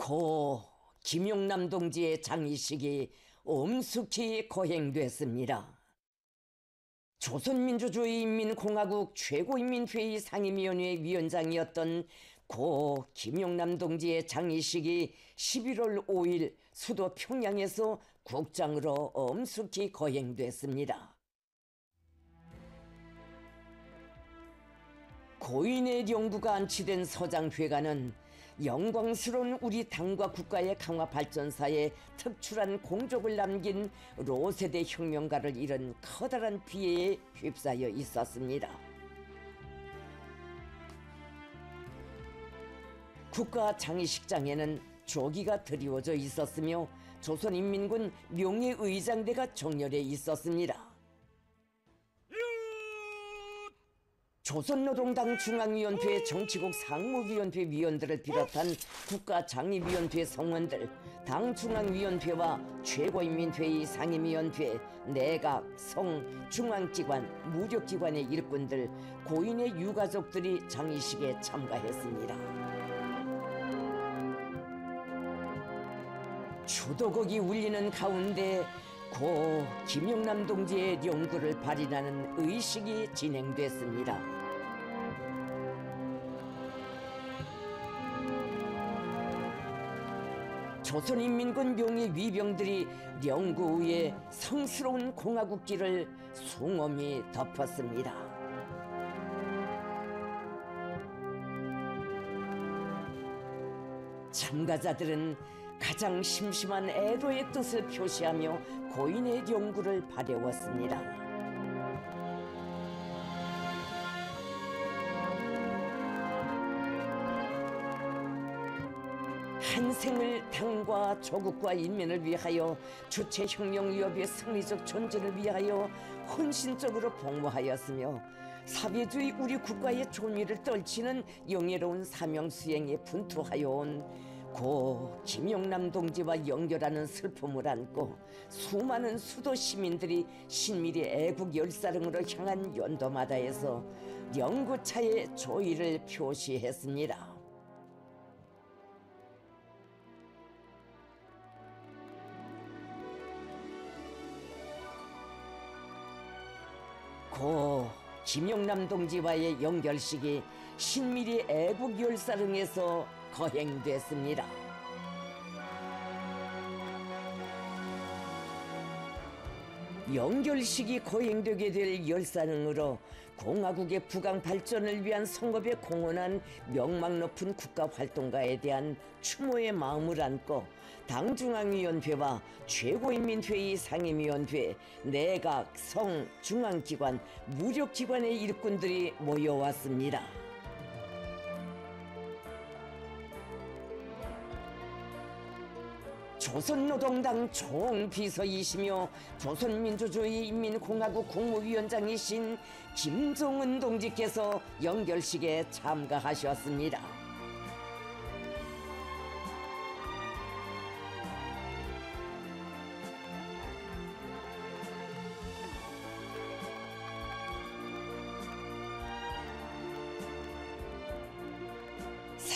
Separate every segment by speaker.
Speaker 1: 고 김용남 동지의 장의식이 엄숙히 거행됐습니다. 조선민주주의인민공화국 최고인민회의 상임위원회 위원장이었던 고 김용남 동지의 장의식이 11월 5일 수도 평양에서 국장으로 엄숙히 거행됐습니다. 고인의 영구가 안치된 서장회관은 영광스러운 우리 당과 국가의 강화 발전사에 특출한 공적을 남긴 로세대 혁명가를 잃은 커다란 비애에 휩싸여 있었습니다. 국가 장의식장에는 조기가 드리워져 있었으며 조선인민군 명예의장대가 정렬해 있었습니다. 조선노동당 중앙위원회 정치국 상무위원회 위원들을 비롯한 국가장의위원회 성원들, 당중앙위원회와 최고인민회의 상임위원회, 내각, 성, 중앙기관, 무력기관의 일꾼들, 고인의 유가족들이 장의식에 참가했습니다. 추도곡이 울리는 가운데 고 김용남 동지의 영구를 발인하는 의식이 진행됐습니다. 조선인민군 명예위병들이 영구 위에 성스러운 공화국기를 숭엄히 덮었습니다. 참가자들은 가장 심심한 애도의 뜻을 표시하며 고인의 영구를 바래웠습니다. 한 생을 당과 조국과 인민을 위하여 주체혁명위협의 승리적 존재를 위하여 헌신적으로 복무하였으며 사회주의 우리 국가의 존위를 떨치는 영예로운 사명 수행에 분투하여 온 고 김용남 동지와 연결하는 슬픔을 안고 수많은 수도 시민들이 신밀히 애국 열사릉으로 향한 연도마다에서 영구차의 조의를 표시했습니다. 고 김용남 동지와의 연결식이 신밀히 애국 열사릉에서 거행됐습니다. 연결식이 거행되게 될 열사릉으로 공화국의 부강 발전을 위한 성업에 공헌한 명망 높은 국가활동가에 대한 추모의 마음을 안고 당중앙위원회와 최고인민회의 상임위원회, 내각, 성, 중앙기관, 무력기관의 일꾼들이 모여왔습니다. 조선노동당 총비서이시며 조선민주주의인민공화국 국무위원장이신 김정은 동지께서 연결식에 참가하셨습니다.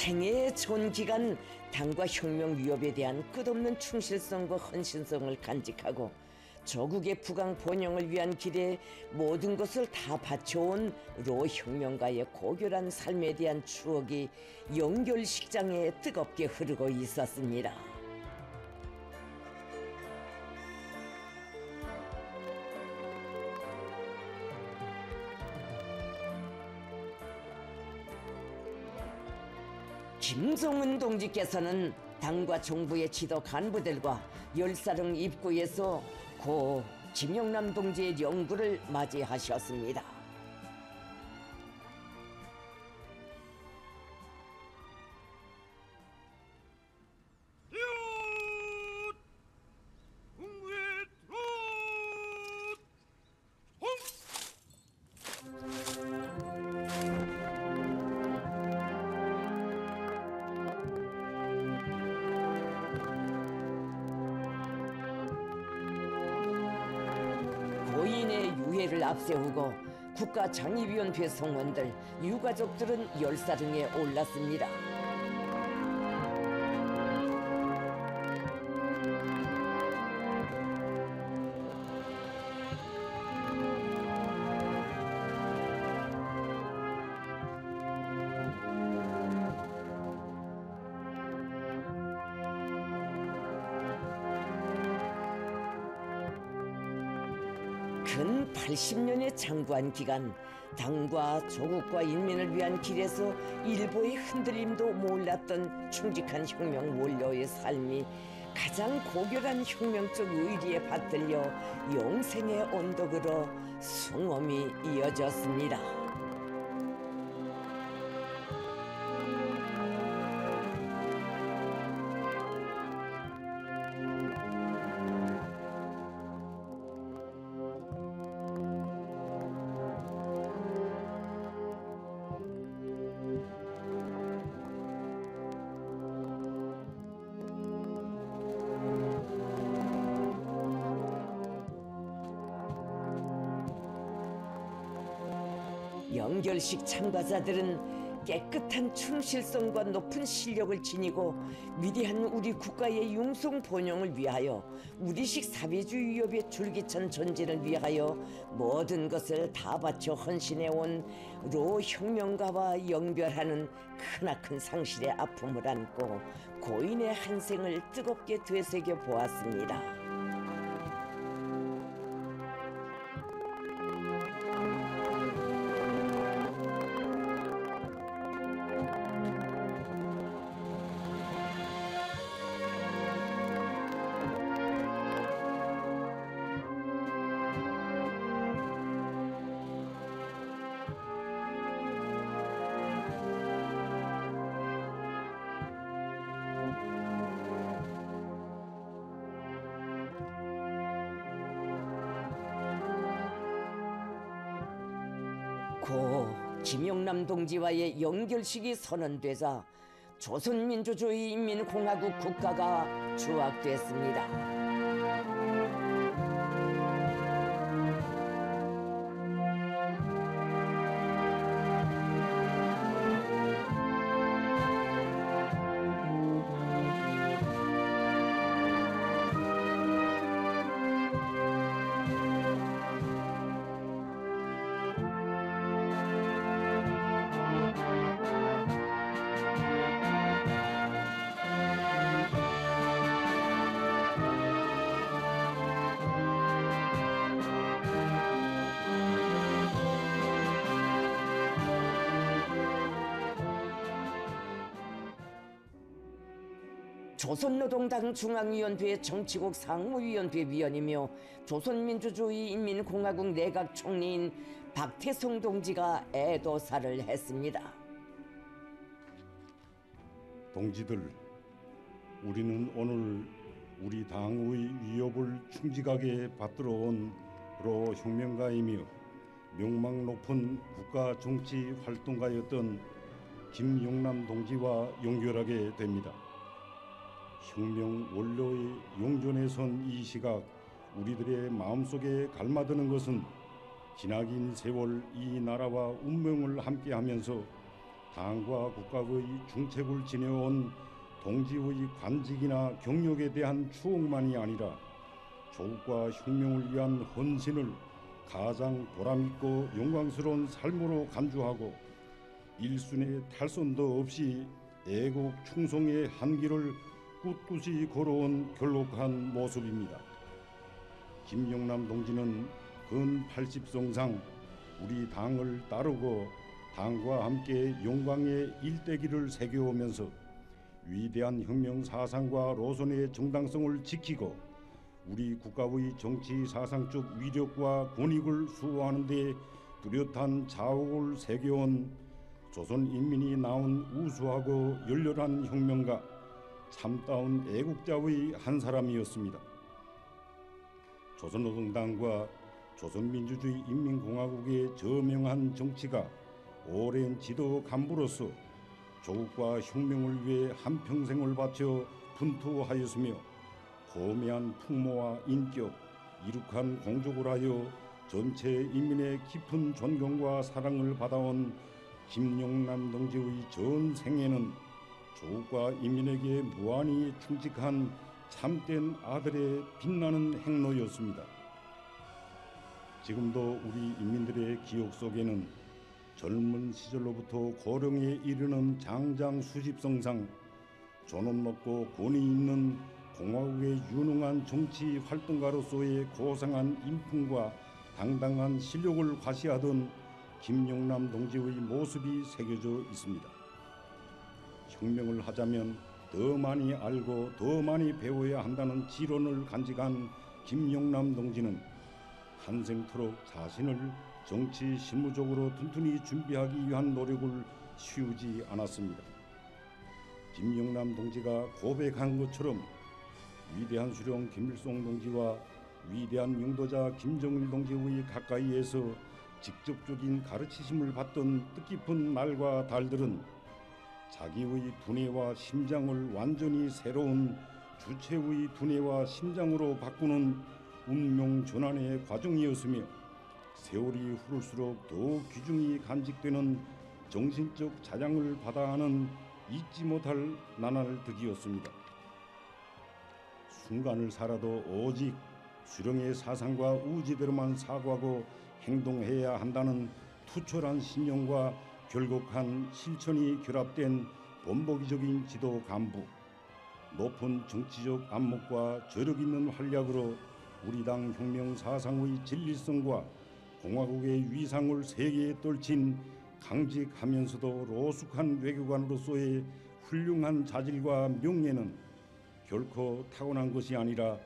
Speaker 1: 생애의 전 기간 당과 혁명 위협에 대한 끝없는 충실성과 헌신성을 간직하고 조국의 부강 번영을 위한 길에 모든 것을 다 바쳐온 로 혁명가의 고결한 삶에 대한 추억이 연결식장에 뜨겁게 흐르고 있었습니다. 김정은 동지께서는 당과 정부의 지도 간부들과 열사릉 입구에서 고 김용남 동지의 영구를 맞이하셨습니다. 고인의 유해를 앞세우고 국가장의위원회 성원들, 유가족들은 열사릉에 올랐습니다. 근 80년의 장구한 기간 당과 조국과 인민을 위한 길에서 일보의 흔들림도 몰랐던 충직한 혁명 원로의 삶이 가장 고결한 혁명적 의리에 받들려 영생의 언덕으로 숭엄이 이어졌습니다. 영결식 참가자들은 깨끗한 충실성과 높은 실력을 지니고 위대한 우리 국가의 융성 번영을 위하여 우리식 사회주의 위협의 줄기찬 존재를 위하여 모든 것을 다 바쳐 헌신해온 로 혁명가와 영별하는 크나큰 상실의 아픔을 안고 고인의 한 생을 뜨겁게 되새겨 보았습니다. 고 김영남 동지와의 영결식이 선언되자 조선민주주의인민공화국 국가가 추악됐습니다. 조선노동당 중앙위원회 정치국 상무위원회 위원이며 조선민주주의인민공화국 내각 총리인 박태송 동지가 애도사를 했습니다.
Speaker 2: 동지들, 우리는 오늘 우리 당의 위협을 충직하게 받들어온 로 혁명가이며 명망 높은 국가 정치 활동가였던 김영남 동지와 연결하게 됩니다. 혁명 원로의 용존에 선 이 시각 우리들의 마음속에 갈마드는 것은 지나긴 세월 이 나라와 운명을 함께하면서 당과 국가의 중책을 지내온 동지의 관직이나 경력에 대한 추억만이 아니라 조국과 혁명을 위한 헌신을 가장 보람있고 영광스러운 삶으로 간주하고 일순의 탈선도 없이 애국 충성의 한길을 꿋꿋이 걸어온 결록한 모습입니다. 김영남 동지는 근 80성상 우리 당을 따르고 당과 함께 영광의 일대기를 새겨오면서 위대한 혁명 사상과 노선의 정당성을 지키고 우리 국가의 정치 사상적 위력과 권익을 수호하는 데 뚜렷한 자옥을 새겨온 조선 인민이 낳은 우수하고 열렬한 혁명가 참다운 애국자의 한 사람이었습니다. 조선노동당과 조선민주주의인민공화국의 저명한 정치가 오랜 지도 간부로서 조국과 혁명을 위해 한평생을 바쳐 분투하였으며 고매한 풍모와 인격, 이룩한 공적을 하여 전체 인민의 깊은 존경과 사랑을 받아온 김영남 동지의 전 생애는 조국과 인민에게 무한히 충직한 참된 아들의 빛나는 행로였습니다. 지금도 우리 인민들의 기억 속에는 젊은 시절로부터 고령에 이르는 장장 수십성상 존엄 높고 권위 있는 공화국의 유능한 정치 활동가로서의 고상한 인품과 당당한 실력을 과시하던 김영남 동지의 모습이 새겨져 있습니다. 혁명을 하자면 더 많이 알고 더 많이 배워야 한다는 지론을 간직한 김영남 동지는 한생토록 자신을 정치 실무적으로 튼튼히 준비하기 위한 노력을 쉬우지 않았습니다. 김영남 동지가 고백한 것처럼 위대한 수령 김일성 동지와 위대한 영도자 김정일 동지의 가까이에서 직접적인 가르치심을 받던 뜻깊은 날과 달들은 자기의 두뇌와 심장을 완전히 새로운 주체의 두뇌와 심장으로 바꾸는 운명 전환의 과정이었으며 세월이 흐를수록 더욱 귀중히 간직되는 정신적 자장을 받아 하는 잊지 못할 나날들이었습니다. 순간을 살아도 오직 수령의 사상과 우지대로만 사고하고 행동해야 한다는 투철한 신념과 결곡한 실천이 결합된 본보기적인 지도 간부, 높은 정치적 안목과 저력 있는 활약으로 우리 당 혁명 사상의 진리성과 공화국의 위상을 세계에 떨친 강직하면서도 로숙한 외교관으로서의 훌륭한 자질과 명예는 결코 타고난 것이 아니라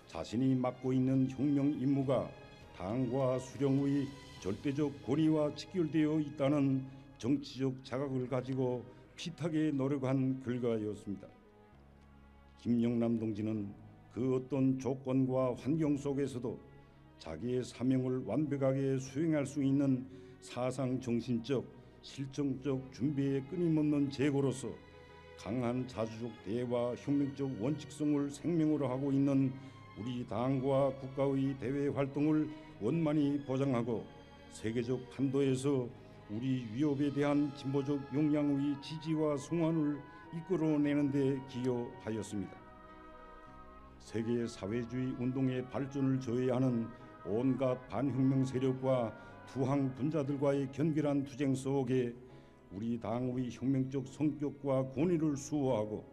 Speaker 2: 자신이 맡고 있는 혁명 임무가 당과 수령의 절대적 권위와 직결되어 있다는 정치적 자각을 가지고 피타게 노력한 결과였습니다. 김영남 동지는 그 어떤 조건과 환경 속에서도 자기의 사명을 완벽하게 수행할 수 있는 사상 정신적, 실정적 준비의 끊임없는 제고로서 강한 자주적 대와 혁명적 원칙성을 생명으로 하고 있는 우리 당과 국가의 대외 활동을 원만히 보장하고 세계적 판도에서 우리 위협에 대한 진보적 역량의 지지와 성원을 이끌어내는 데 기여하였습니다. 세계 사회주의 운동의 발전을 저해하는 온갖 반혁명 세력과 투항 분자들과의 견결한 투쟁 속에 우리 당의 혁명적 성격과 권위를 수호하고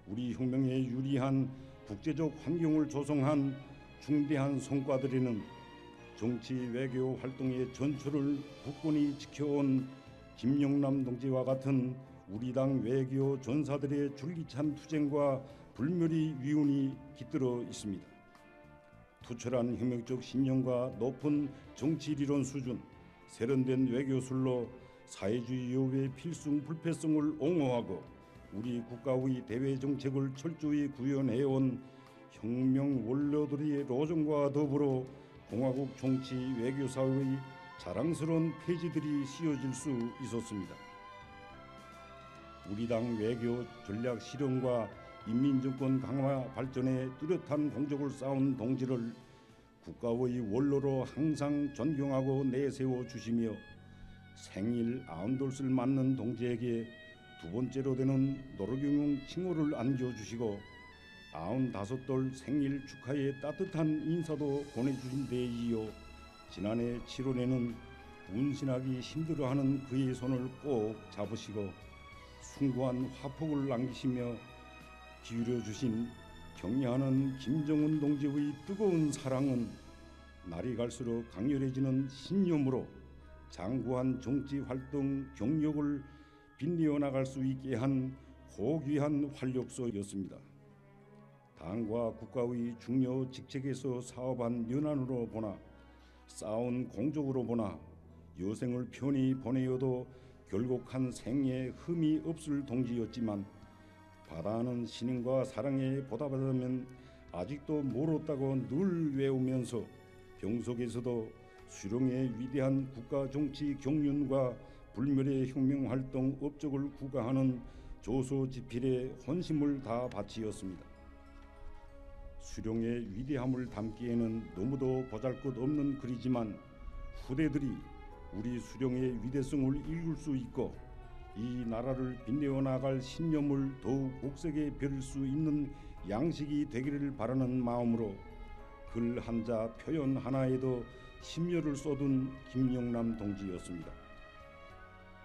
Speaker 2: 우리 혁명에 유리한 국제적 환경을 조성한 중대한 성과들에는 정치 외교 활동의 전초를 굳건히 지켜온 김영남 동지와 같은 우리 당 외교 전사들의 줄기찬 투쟁과 불멸의 위운이 깃들어 있습니다. 투철한 혁명적 신념과 높은 정치리론 수준, 세련된 외교술로 사회주의 위협의 필승 불패성을 옹호하고 우리 국가의 대외 정책을 철저히 구현해온 혁명 원로들의 로정과 더불어 공화국 정치 외교사의 자랑스러운 폐지들이 씌워질 수 있었습니다. 우리 당 외교 전략 실현과 인민정권 강화 발전에 뚜렷한 공적을 쌓은 동지를 국가의 원로로 항상 존경하고 내세워 주시며 생일 92을 맞는 동지에게 두 번째로 되는 노르경용 칭호를 안겨주시고 95돌 생일 축하의 따뜻한 인사도 보내주신 데 이어 지난해 7월에는 운신하기 힘들어하는 그의 손을 꼭 잡으시고 숭고한 화폭을 남기시며 기울여 주신 격려하는 김정은 동지의 뜨거운 사랑은 날이 갈수록 강렬해지는 신념으로 장구한 정치 활동 경력을 빛내어 나갈 수 있게 한 고귀한 활력소였습니다. 당과 국가의 중요 직책에서 사업한 연한으로 보나 쌓은 공적으로 보나 여생을 편히 보내어도 결국 한 생에 흠이 없을 동지였지만 바다는 신인과 사랑에 보답하자면 아직도 멀었다고 늘 외우면서 병속에서도 수령의 위대한 국가 정치 경륜과 불멸의 혁명활동 업적을 구가하는 조소지필에 혼심을 다 바치었습니다. 수령의 위대함을 담기에는 너무도 보잘것없는 글이지만 후대들이 우리 수령의 위대성을 읽을 수 있고 이 나라를 빛내어 나갈 신념을 더욱 옥색에 벼릴 수 있는 양식이 되기를 바라는 마음으로 글 한자 표현 하나에도 심려를 쏟은 김영남 동지였습니다.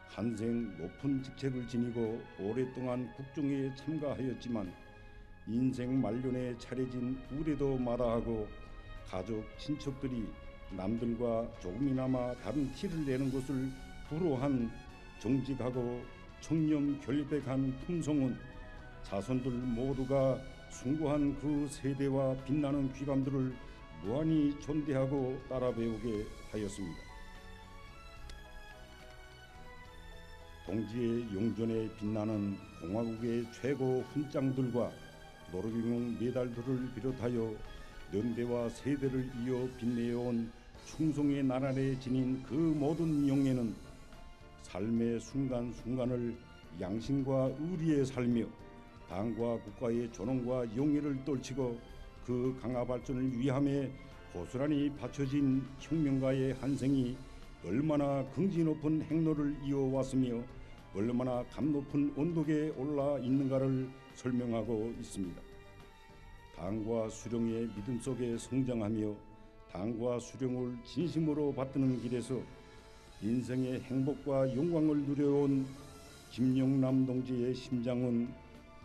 Speaker 2: 한생 높은 직책을 지니고 오랫동안 국정에 참가하였지만 인생 말년에 차려진 우대도 마다하고 가족 친척들이 남들과 조금이나마 다른 티를 내는 것을 불허한 정직하고 청렴 결백한 품성은 자손들 모두가 숭고한 그 세대와 빛나는 귀감들을 무한히 존대하고 따라 배우게 하였습니다. 동지의 용존에 빛나는 공화국의 최고 훈장들과 노르경용 메달들을 비롯하여 연대와 세대를 이어 빛내어온 충성의 나날에 지닌 그 모든 영예는 삶의 순간순간을 양심과 의리에 살며 당과 국가의 존엄과 영예를 떨치고 그 강화 발전을 위함에 고스란히 바쳐진 혁명가의 한 생이 얼마나 긍지 높은 행로를 이어왔으며 얼마나 감 높은 언덕에 올라 있는가를 설명하고 있습니다. 당과 수령의 믿음 속에 성장하며 당과 수령을 진심으로 받드는 길에서 인생의 행복과 영광을 누려온 김영남 동지의 심장은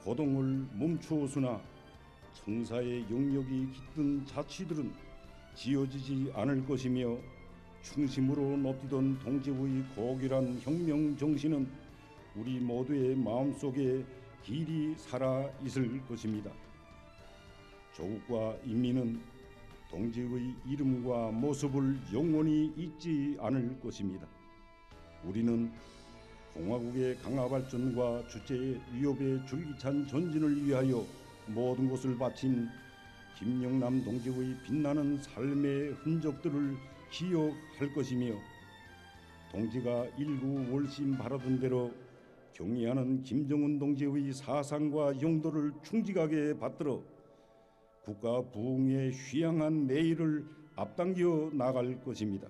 Speaker 2: 고동을 멈추었으나 청사의 영역이 깃든 자취들은 지어지지 않을 것이며 충심으로 높이던 동지의 고결한 혁명 정신은 우리 모두의 마음속에 길이 살아 있을 것입니다. 조국과 인민은 동지의 이름과 모습을 영원히 잊지 않을 것입니다. 우리는 공화국의 강화 발전과 주체의 위협의 줄기찬 전진을 위하여 모든 것을 바친 김영남 동지의 빛나는 삶의 흔적들을 기억할 것이며 동지가 일구월심 바라던 대로 경의하는 김정은 동지의 사상과 용도를 충직하게 받들어 국가 부흥의 휘양한 내일을 앞당겨 나갈 것입니다.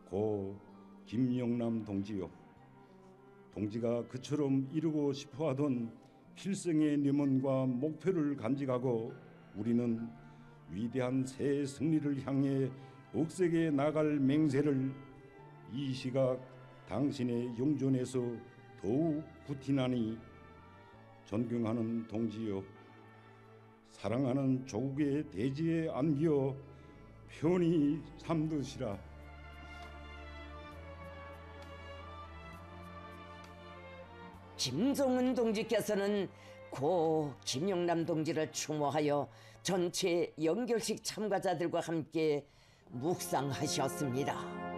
Speaker 2: 고 김영남 동지여, 동지가 그처럼 이루고 싶어하던 필생의 염원과 목표를 간직하고 우리는 위대한 새 승리를 향해 억세게 나갈 맹세를 이 시각 당신의 용존에서 더욱 부티나니 존경하는 동지여, 사랑하는 조국의 대지에 안겨 편히 잠드시라.
Speaker 1: 김정은 동지께서는 고 김영남 동지를 추모하여 전체 연결식 참가자들과 함께 묵상하셨습니다.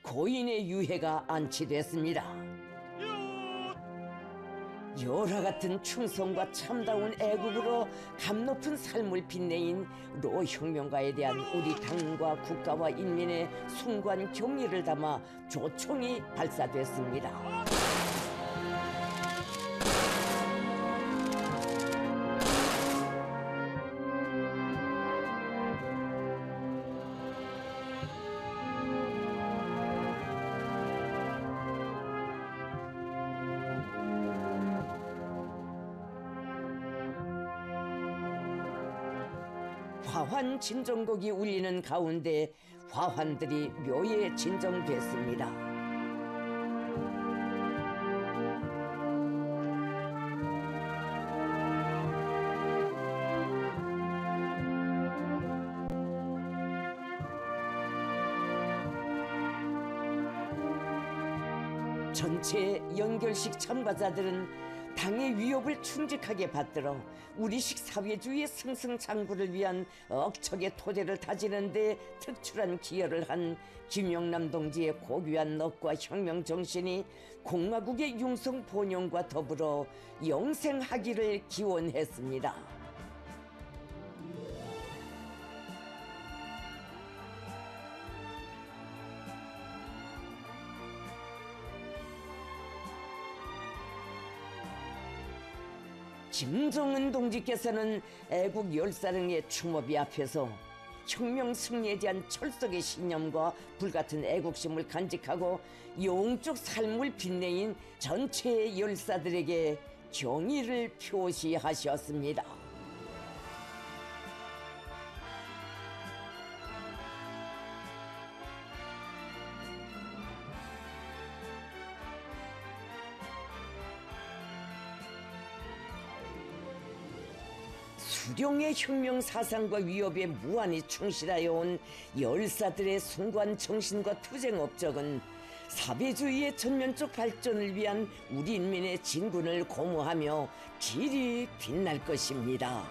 Speaker 1: 고인의 유해가 안치됐습니다. 열화 같은 충성과 참다운 애국으로 감높은 삶을 빛내인 로 혁명가에 대한 우리 당과 국가와 인민의 숭고한 경의를 담아 조총이 발사됐습니다. 화환 진정곡이 울리는 가운데 화환들이 묘에 진정됐습니다. 전체 연결식 참가자들은 당의 위협을 충직하게 받들어 우리식 사회주의의 승승장구를 위한 억척의 토대를 다지는 데 특출한 기여를 한 김영남 동지의 고귀한 넋과 혁명 정신이 공화국의 융성 번영과 더불어 영생하기를 기원했습니다. 김정은 동지께서는 애국 열사령의 추모비 앞에서 혁명 승리에 대한 철석의 신념과 불같은 애국심을 간직하고 영적 삶을 빛내인 전체 열사들에게 경의를 표시하셨습니다. 수령의 혁명 사상과 위협에 무한히 충실하여 온 열사들의 숭고한 정신과 투쟁 업적은 사회주의의 전면적 발전을 위한 우리 인민의 진군을 고무하며 길이 빛날 것입니다.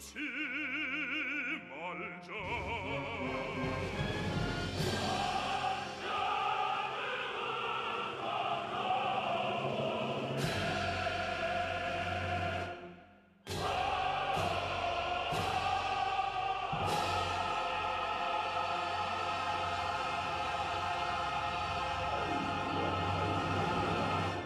Speaker 3: 칠